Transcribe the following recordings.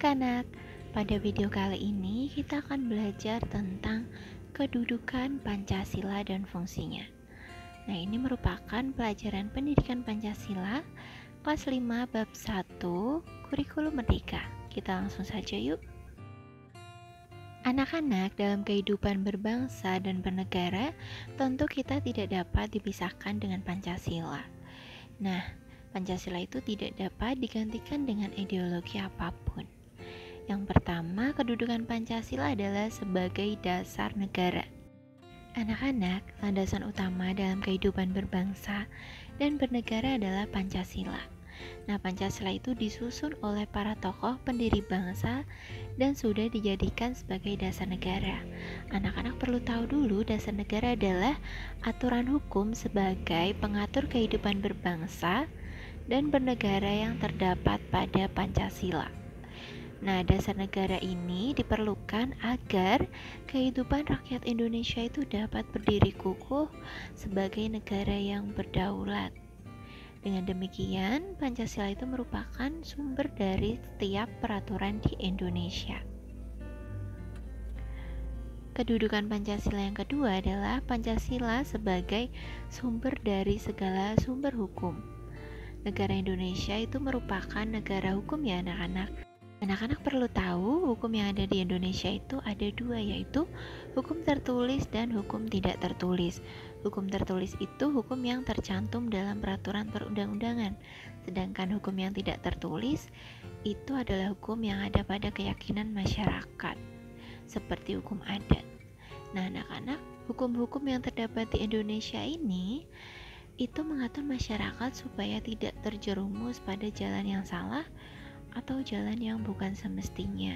anak-anak, pada video kali ini kita akan belajar tentang kedudukan Pancasila dan fungsinya. Nah, ini merupakan pelajaran pendidikan Pancasila kelas 5 bab 1 kurikulum merdeka. Kita langsung saja yuk. Anak-anak, dalam kehidupan berbangsa dan bernegara, tentu kita tidak dapat dipisahkan dengan Pancasila. Nah, Pancasila itu tidak dapat digantikan dengan ideologi apapun. Yang pertama, kedudukan Pancasila adalah sebagai dasar negara. Anak-anak, landasan utama dalam kehidupan berbangsa dan bernegara adalah Pancasila. Nah, Pancasila itu disusun oleh para tokoh pendiri bangsa dan sudah dijadikan sebagai dasar negara. Anak-anak perlu tahu dulu, dasar negara adalah aturan hukum sebagai pengatur kehidupan berbangsa dan bernegara yang terdapat pada Pancasila. Nah, dasar negara ini diperlukan agar kehidupan rakyat Indonesia itu dapat berdiri kukuh sebagai negara yang berdaulat. Dengan demikian, Pancasila itu merupakan sumber dari setiap peraturan di Indonesia. Kedudukan Pancasila yang kedua adalah Pancasila sebagai sumber dari segala sumber hukum. Negara Indonesia itu merupakan negara hukum ya anak-anak. Anak-anak perlu tahu hukum yang ada di Indonesia itu ada dua, yaitu hukum tertulis dan hukum tidak tertulis. Hukum tertulis itu hukum yang tercantum dalam peraturan perundang-undangan, sedangkan hukum yang tidak tertulis itu adalah hukum yang ada pada keyakinan masyarakat, seperti hukum adat. Nah anak-anak, hukum-hukum yang terdapat di Indonesia ini itu mengatur masyarakat supaya tidak terjerumus pada jalan yang salah atau jalan yang bukan semestinya.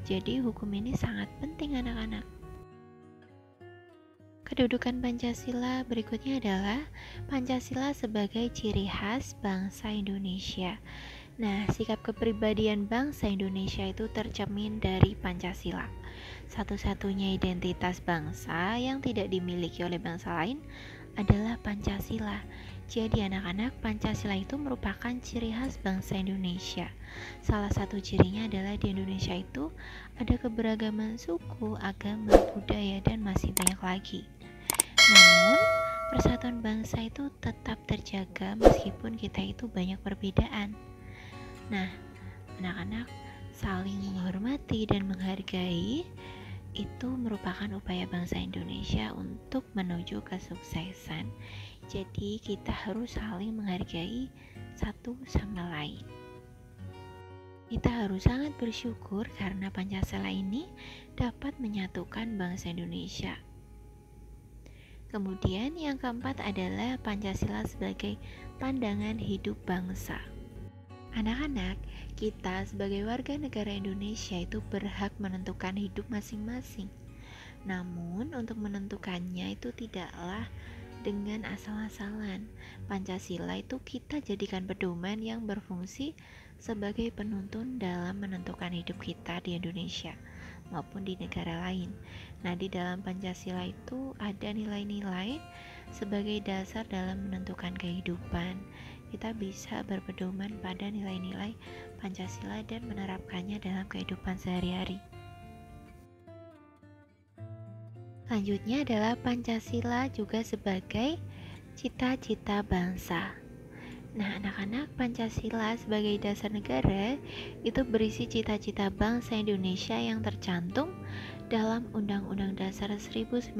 Jadi hukum ini sangat penting anak-anak. Kedudukan Pancasila berikutnya adalah Pancasila sebagai ciri khas bangsa Indonesia. Nah, sikap kepribadian bangsa Indonesia itu tercermin dari Pancasila. Satu-satunya identitas bangsa yang tidak dimiliki oleh bangsa lain adalah Pancasila. Jadi anak-anak, Pancasila itu merupakan ciri khas bangsa Indonesia. Salah satu cirinya adalah di Indonesia itu ada keberagaman suku, agama, budaya, dan masih banyak lagi. Namun, persatuan bangsa itu tetap terjaga meskipun kita itu banyak perbedaan. Nah, anak-anak, saling menghormati dan menghargai itu merupakan upaya bangsa Indonesia untuk menuju kesuksesan. Jadi kita harus saling menghargai satu sama lain. Kita harus sangat bersyukur karena Pancasila ini dapat menyatukan bangsa Indonesia. Kemudian yang keempat adalah Pancasila sebagai pandangan hidup bangsa. Anak-anak, kita sebagai warga negara Indonesia itu berhak menentukan hidup masing-masing. Namun untuk menentukannya itu tidaklah dengan asal-asalan. Pancasila itu kita jadikan pedoman yang berfungsi sebagai penuntun dalam menentukan hidup kita di Indonesia maupun di negara lain. Nah, di dalam Pancasila itu ada nilai-nilai sebagai dasar dalam menentukan kehidupan. Kita bisa berpedoman pada nilai-nilai Pancasila dan menerapkannya dalam kehidupan sehari-hari. Selanjutnya adalah Pancasila juga sebagai cita-cita bangsa. Nah, anak-anak, Pancasila sebagai dasar negara itu berisi cita-cita bangsa Indonesia yang tercantum dalam Undang-Undang Dasar 1945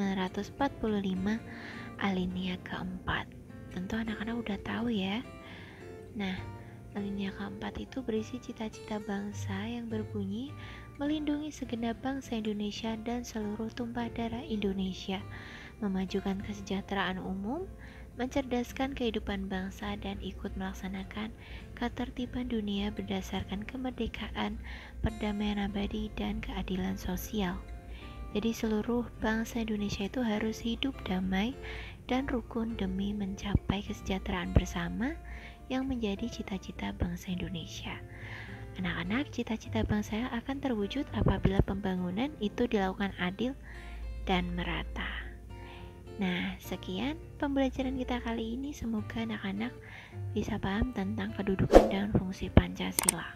alinea keempat. Tentu anak-anak udah tahu ya. Nah, alinea keempat itu berisi cita-cita bangsa yang berbunyi melindungi segenap bangsa Indonesia dan seluruh tumpah darah Indonesia, memajukan kesejahteraan umum, mencerdaskan kehidupan bangsa, dan ikut melaksanakan ketertiban dunia berdasarkan kemerdekaan, perdamaian abadi, dan keadilan sosial. Jadi seluruh bangsa Indonesia itu harus hidup damai dan rukun demi mencapai kesejahteraan bersama yang menjadi cita-cita bangsa Indonesia. Anak-anak, cita-cita bangsa akan terwujud apabila pembangunan itu dilakukan adil dan merata. Nah, sekian pembelajaran kita kali ini. Semoga anak-anak bisa paham tentang kedudukan dan fungsi Pancasila.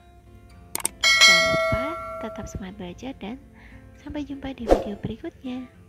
tetap semangat belajar dan sampai jumpa di video berikutnya.